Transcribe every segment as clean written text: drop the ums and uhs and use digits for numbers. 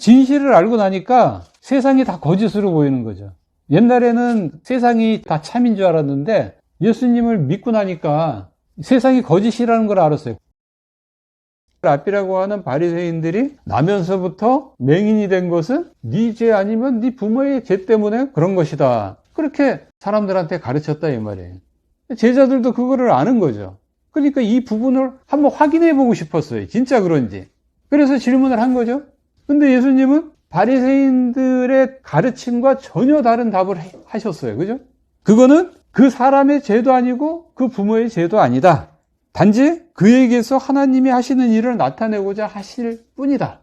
진실을 알고 나니까 세상이 다 거짓으로 보이는 거죠. 옛날에는 세상이 다 참인 줄 알았는데 예수님을 믿고 나니까 세상이 거짓이라는 걸 알았어요. 랍비라고 하는 바리새인들이 나면서부터 맹인이 된 것은 네 죄 아니면 네 부모의 죄 때문에 그런 것이다. 그렇게 사람들한테 가르쳤다 이 말이에요. 제자들도 그거를 아는 거죠. 그러니까 이 부분을 한번 확인해 보고 싶었어요. 진짜 그런지. 그래서 질문을 한 거죠. 근데 예수님은 바리새인들의 가르침과 전혀 다른 답을 하셨어요. 그죠? 그거는 그 사람의 죄도 아니고 그 부모의 죄도 아니다. 단지 그에게서 하나님이 하시는 일을 나타내고자 하실 뿐이다.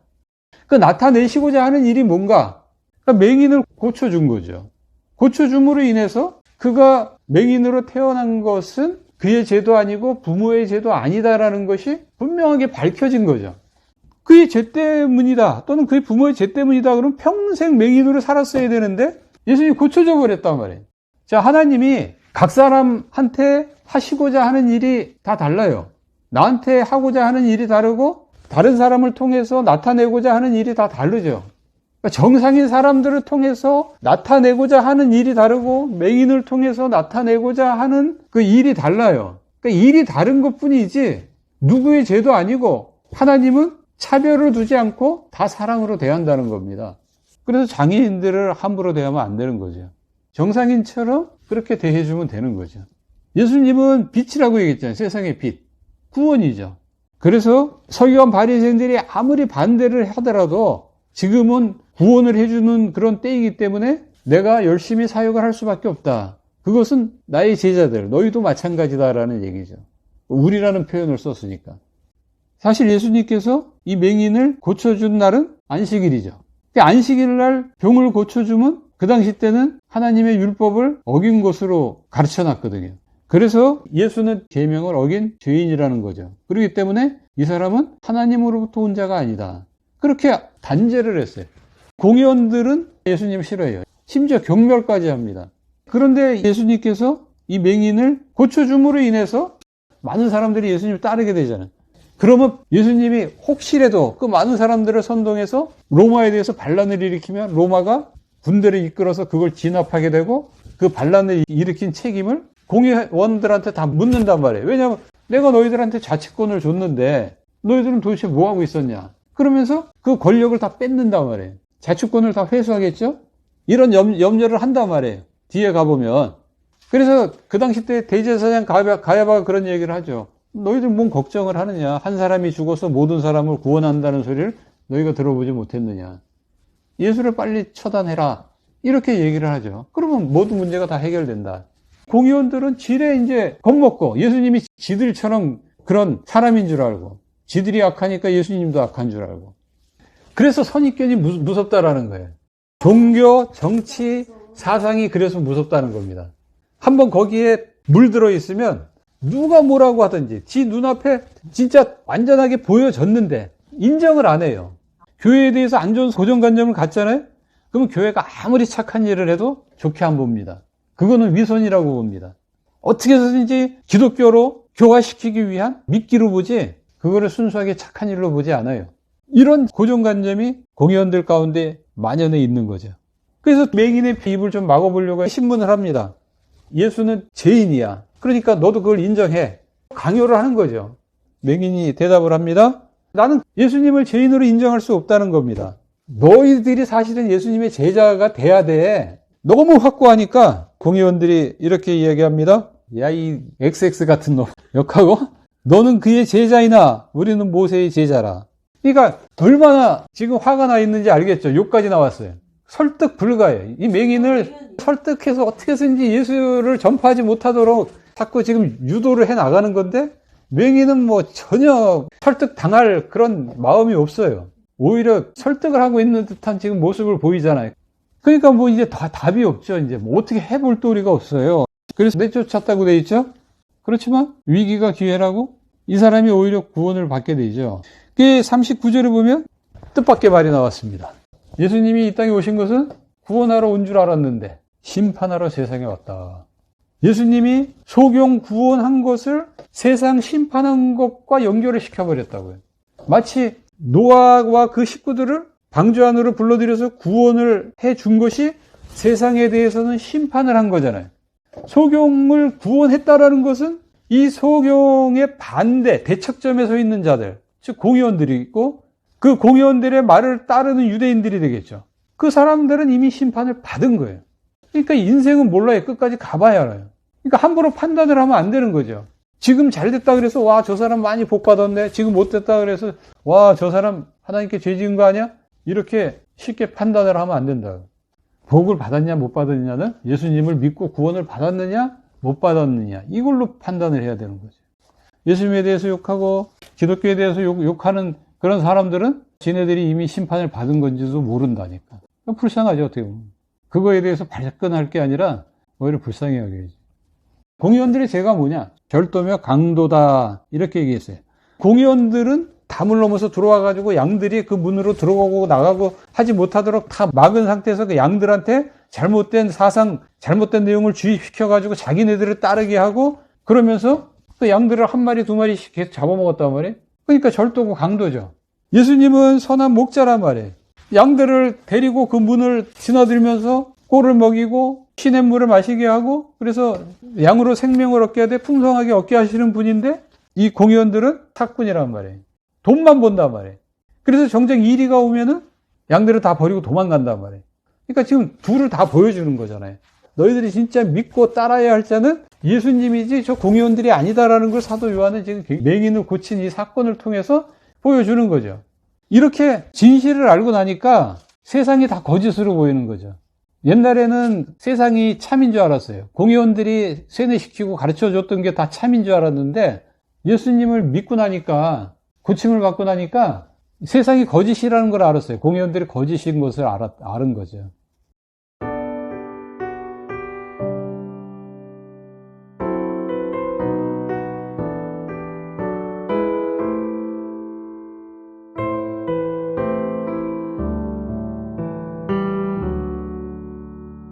그 나타내시고자 하는 일이 뭔가? 그러니까 맹인을 고쳐준 거죠. 고쳐줌으로 인해서 그가 맹인으로 태어난 것은 그의 죄도 아니고 부모의 죄도 아니다라는 것이 분명하게 밝혀진 거죠. 그의 죄 때문이다 또는 그의 부모의 죄 때문이다 그러면 평생 맹인으로 살았어야 되는데 예수님이 고쳐줘 버렸단 말이에요. 자, 하나님이 각 사람한테 하시고자 하는 일이 다 달라요. 나한테 하고자 하는 일이 다르고 다른 사람을 통해서 나타내고자 하는 일이 다 다르죠. 그러니까 정상인 사람들을 통해서 나타내고자 하는 일이 다르고 맹인을 통해서 나타내고자 하는 그 일이 달라요. 그러니까 일이 다른 것뿐이지 누구의 죄도 아니고 하나님은 차별을 두지 않고 다 사랑으로 대한다는 겁니다. 그래서 장애인들을 함부로 대하면 안 되는 거죠. 정상인처럼 그렇게 대해주면 되는 거죠. 예수님은 빛이라고 얘기했잖아요. 세상의 빛. 구원이죠. 그래서 서기관 바리새인들이 아무리 반대를 하더라도 지금은 구원을 해주는 그런 때이기 때문에 내가 열심히 사역을 할 수밖에 없다. 그것은 나의 제자들, 너희도 마찬가지다라는 얘기죠. 우리라는 표현을 썼으니까. 사실 예수님께서 이 맹인을 고쳐준 날은 안식일이죠. 안식일 날 병을 고쳐주면 그 당시 때는 하나님의 율법을 어긴 것으로 가르쳐놨거든요. 그래서 예수는 계명을 어긴 죄인이라는 거죠. 그렇기 때문에 이 사람은 하나님으로부터 온 자가 아니다. 그렇게 단죄를 했어요. 공의원들은 예수님 싫어해요. 심지어 경멸까지 합니다. 그런데 예수님께서 이 맹인을 고쳐줌으로 인해서 많은 사람들이 예수님을 따르게 되잖아요. 그러면 예수님이 혹시라도 그 많은 사람들을 선동해서 로마에 대해서 반란을 일으키면 로마가 군대를 이끌어서 그걸 진압하게 되고 그 반란을 일으킨 책임을 공의원들한테 다 묻는단 말이에요. 왜냐하면 내가 너희들한테 자치권을 줬는데 너희들은 도대체 뭐하고 있었냐. 그러면서 그 권력을 다 뺏는단 말이에요. 자치권을 다 회수하겠죠? 이런 염려를 한단 말이에요. 뒤에 가보면. 그래서 그 당시 때 대제사장 가야바가 그런 얘기를 하죠. 너희들 뭔 걱정을 하느냐. 한 사람이 죽어서 모든 사람을 구원한다는 소리를 너희가 들어보지 못했느냐. 예수를 빨리 처단해라. 이렇게 얘기를 하죠. 그러면 모든 문제가 다 해결된다. 공의원들은 지레 이제 겁먹고 예수님이 지들처럼 그런 사람인 줄 알고 지들이 악하니까 예수님도 악한 줄 알고 그래서 선입견이 무섭다라는 거예요. 종교, 정치, 사상이 그래서 무섭다는 겁니다. 한번 거기에 물들어 있으면 누가 뭐라고 하든지 지 눈앞에 진짜 완전하게 보여졌는데 인정을 안 해요. 교회에 대해서 안 좋은 고정관념을 갖잖아요. 그러면 교회가 아무리 착한 일을 해도 좋게 안 봅니다. 그거는 위선이라고 봅니다. 어떻게 해서든지 기독교로 교화시키기 위한 미끼로 보지 그거를 순수하게 착한 일로 보지 않아요. 이런 고정관념이 공의원들 가운데 만연해 있는 거죠. 그래서 맹인의 입을 좀 막아보려고 신문을 합니다. 예수는 죄인이야. 그러니까 너도 그걸 인정해. 강요를 하는 거죠. 맹인이 대답을 합니다. 나는 예수님을 죄인으로 인정할 수 없다는 겁니다. 너희들이 사실은 예수님의 제자가 돼야 돼. 너무 확고하니까 공의원들이 이렇게 이야기합니다. 야, 이 XX 같은 놈. 욕하고 너는 그의 제자이나 우리는 모세의 제자라. 그러니까 얼마나 지금 화가 나 있는지 알겠죠. 욕까지 나왔어요. 설득 불가해요. 이 맹인을 설득해서 어떻게 해서든지 예수를 전파하지 못하도록 자꾸 지금 유도를 해 나가는 건데 맹인은 뭐 전혀 설득당할 그런 마음이 없어요. 오히려 설득을 하고 있는 듯한 지금 모습을 보이잖아요. 그러니까 뭐 이제 다 답이 없죠. 이제 뭐 어떻게 해볼 도리가 없어요. 그래서 내쫓았다고 돼 있죠. 그렇지만 위기가 기회라고 이 사람이 오히려 구원을 받게 되죠. 그 39절에 보면 뜻밖의 말이 나왔습니다. 예수님이 이 땅에 오신 것은 구원하러 온 줄 알았는데 심판하러 세상에 왔다. 예수님이 소경 구원한 것을 세상 심판한 것과 연결을 시켜버렸다고요. 마치 노아와 그 식구들을 방주 안으로 불러들여서 구원을 해준 것이 세상에 대해서는 심판을 한 거잖아요. 소경을 구원했다라는 것은 이 소경의 반대, 대척점에 서 있는 자들, 즉 공의원들이 있고 그 공의원들의 말을 따르는 유대인들이 되겠죠. 그 사람들은 이미 심판을 받은 거예요. 그러니까 인생은 몰라요. 끝까지 가봐야 알아요. 그러니까 함부로 판단을 하면 안 되는 거죠. 지금 잘 됐다 그래서 와, 저 사람 많이 복 받았네. 지금 못 됐다 그래서 와, 저 사람 하나님께 죄 지은 거 아니야? 이렇게 쉽게 판단을 하면 안 된다. 복을 받았냐 못 받았느냐는 예수님을 믿고 구원을 받았느냐 못 받았느냐 이걸로 판단을 해야 되는 거죠. 예수님에 대해서 욕하고 기독교에 대해서 욕하는 그런 사람들은 지네들이 이미 심판을 받은 건지도 모른다니까. 불쌍하죠, 어떻게 보면. 그거에 대해서 발끈할 게 아니라 오히려 불쌍해 여겨야지. 공의원들의 죄가 뭐냐? 절도며 강도다 이렇게 얘기했어요. 공의원들은 담을 넘어서 들어와가지고 양들이 그 문으로 들어가고 나가고 하지 못하도록 다 막은 상태에서 그 양들한테 잘못된 사상, 잘못된 내용을 주입시켜가지고 자기네들을 따르게 하고 그러면서 그 양들을 한 마리 두 마리씩 계속 잡아먹었단 말이에요. 그러니까 절도고 강도죠. 예수님은 선한 목자란 말이에요. 양들을 데리고 그 문을 지나들면서 꼴을 먹이고 시냇물을 마시게 하고 그래서 양으로 생명을 얻게 하되 풍성하게 얻게 하시는 분인데 이 공의원들은 탁꾼이란 말이에요. 돈만 본단 말이에요. 그래서 정작 이리가 오면은 양들을 다 버리고 도망간단 말이에요. 그러니까 지금 둘을 다 보여주는 거잖아요. 너희들이 진짜 믿고 따라야 할 자는 예수님이지 저 공의원들이 아니다라는 걸 사도 요한은 지금 맹인을 고친 이 사건을 통해서 보여주는 거죠. 이렇게 진실을 알고 나니까 세상이 다 거짓으로 보이는 거죠. 옛날에는 세상이 참인 줄 알았어요. 공의원들이 세뇌시키고 가르쳐줬던 게 다 참인 줄 알았는데 예수님을 믿고 나니까 고침을 받고 나니까 세상이 거짓이라는 걸 알았어요. 공의원들이 거짓인 것을 알은 거죠.